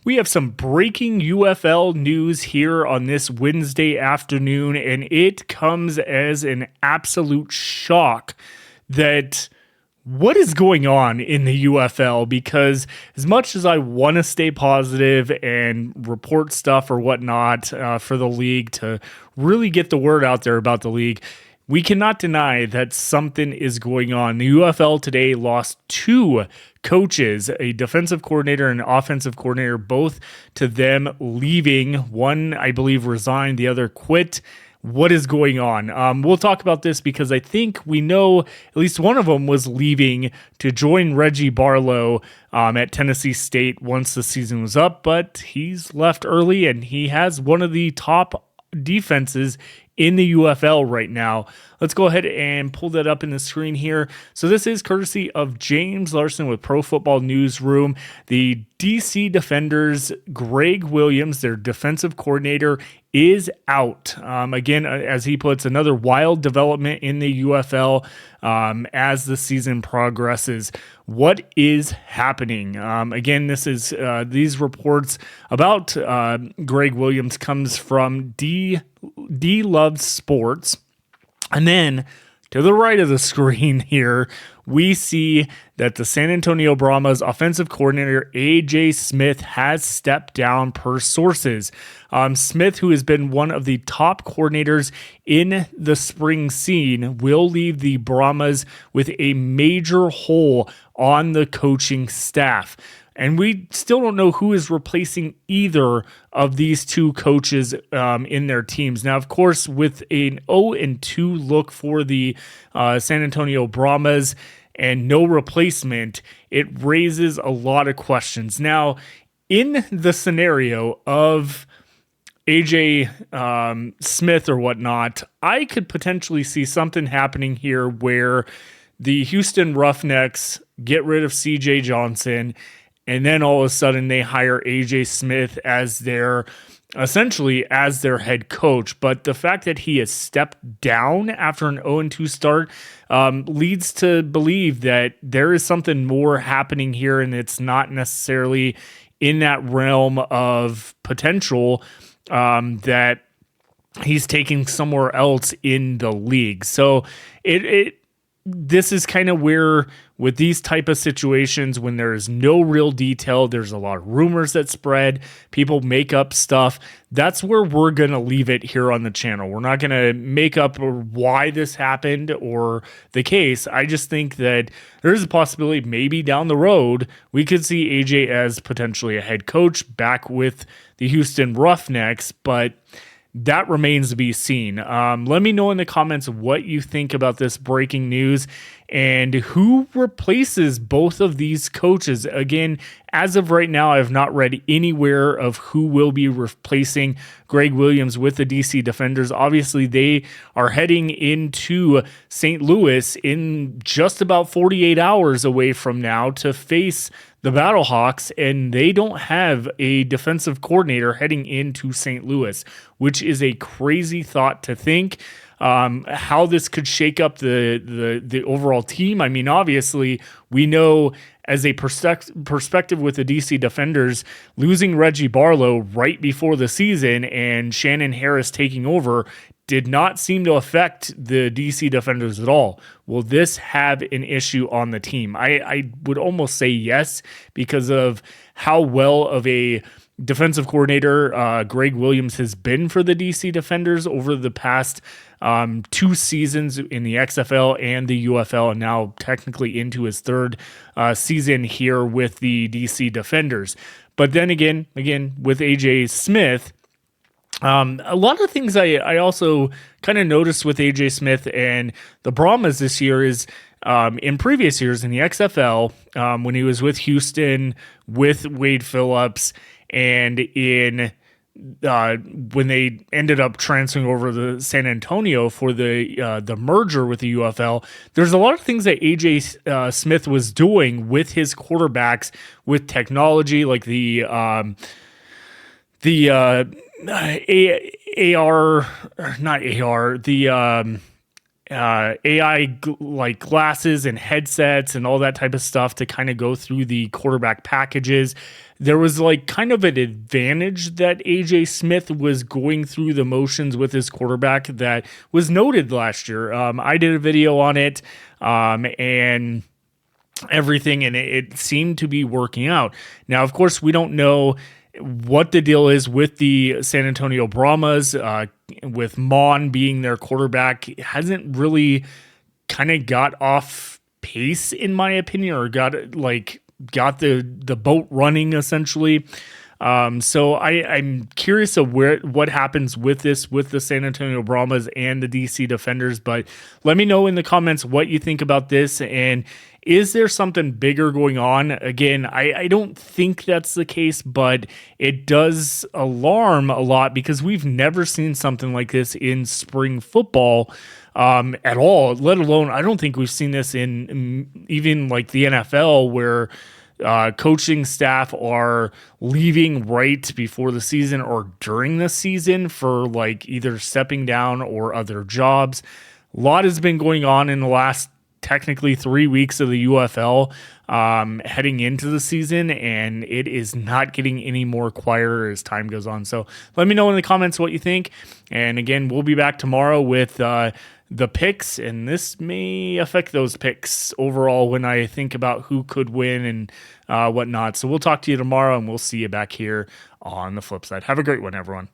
We have some breaking UFL news here on this Wednesday afternoon, and it comes as an absolute shock that what is going on in the UFL, because as much as I want to stay positive and report stuff or whatnot for the league to really get the word out there about the league, we cannot deny that something is going on. The UFL today lost two coaches, a defensive coordinator and an offensive coordinator, both to them leaving. One, I believe, resigned, the other quit. What is going on? We'll talk about this because I think we know at least one of them was leaving to join Reggie Barlow at Tennessee State once the season was up, but he's left early and he has one of the top defenses in the UFL right now. Let's go ahead and pull that up in the screen here. So this is courtesy of James Larson with Pro Football Newsroom. The DC Defenders, Greg Williams, their defensive coordinator, is out. Again, as he puts, another wild development in the UFL as the season progresses. What is happening? Again, this is these reports about Greg Williams comes from D Love Sports. And then to the right of the screen here, we see that the San Antonio Brahmas offensive coordinator AJ Smith has stepped down per sources. Smith, who has been one of the top coordinators in the spring scene, will leave the Brahmas with a major hole on the coaching staff. And we still don't know who is replacing either of these two coaches in their teams. Now, of course, with an 0-2 look for the San Antonio Brahmas and no replacement, it raises a lot of questions. Now, in the scenario of AJ Smith or whatnot, I could potentially see something happening here where the Houston Roughnecks get rid of CJ Johnson, and then all of a sudden they hire AJ Smith as essentially as their head coach. But the fact that he has stepped down after an 0-2 start leads to believe that there is something more happening here, and it's not necessarily in that realm of potential that he's taking somewhere else in the league. So this is kind of where, with these type of situations, when there is no real detail, there's a lot of rumors that spread, people make up stuff. That's where we're going to leave it here on the channel. We're not going to make up why this happened or the case. I just think that there's a possibility maybe down the road we could see AJ as potentially a head coach back with the Houston Roughnecks, but that remains to be seen. Let me know in the comments what you think about this breaking news and who replaces both of these coaches. Again, as of right now, I have not read anywhere of who will be replacing Greg Williams with the DC Defenders. Obviously, they are heading into St. Louis in just about 48 hours away from now to face the Battlehawks, and they don't have a defensive coordinator heading into St. Louis, which is a crazy thought to think. How this could shake up the overall team. I mean, obviously, we know as a perspective with the DC Defenders, losing Reggie Barlow right before the season and Shannon Harris taking over did not seem to affect the DC Defenders at all. Will this have an issue on the team? I would almost say yes, because of how well of a defensive coordinator Greg Williams has been for the DC Defenders over the past 2 seasons in the XFL and the UFL, and now technically into his third season here with the DC Defenders. But then again, with AJ Smith, a lot of things I also kind of noticed with AJ Smith and the Brahmas this year is in previous years in the XFL, when he was with Houston, with Wade Phillips, and in when they ended up transferring over to San Antonio for the merger with the UFL, there's a lot of things that AJ Smith was doing with his quarterbacks with technology, like the AI like glasses and headsets and all that type of stuff to kind of go through the quarterback packages. there was like kind of an advantage that AJ Smith was going through the motions with his quarterback that was noted last year. I did a video on it, and everything, and it seemed to be working out. Now, of course, we don't know what the deal is with the San Antonio Brahmas, with Mon being their quarterback. It hasn't really kind of got off pace, in my opinion, or got the boat running essentially. So I'm curious of what happens with this, with the San Antonio Brahmas and the DC Defenders, but let me know in the comments what you think about this, and is there something bigger going on? Again, I don't think that's the case, but it does alarm a lot because we've never seen something like this in spring football at all, let alone, I don't think we've seen this in even like the NFL, where coaching staff are leaving right before the season or during the season for like either stepping down or other jobs. A lot has been going on in the last technically 3 weeks of the UFL heading into the season, and it is not getting any more quieter as time goes on. So let me know in the comments what you think. And again, we'll be back tomorrow with the picks, and this may affect those picks overall when I think about who could win and whatnot. So we'll talk to you tomorrow, and we'll see you back here on the flip side. Have a great one, everyone.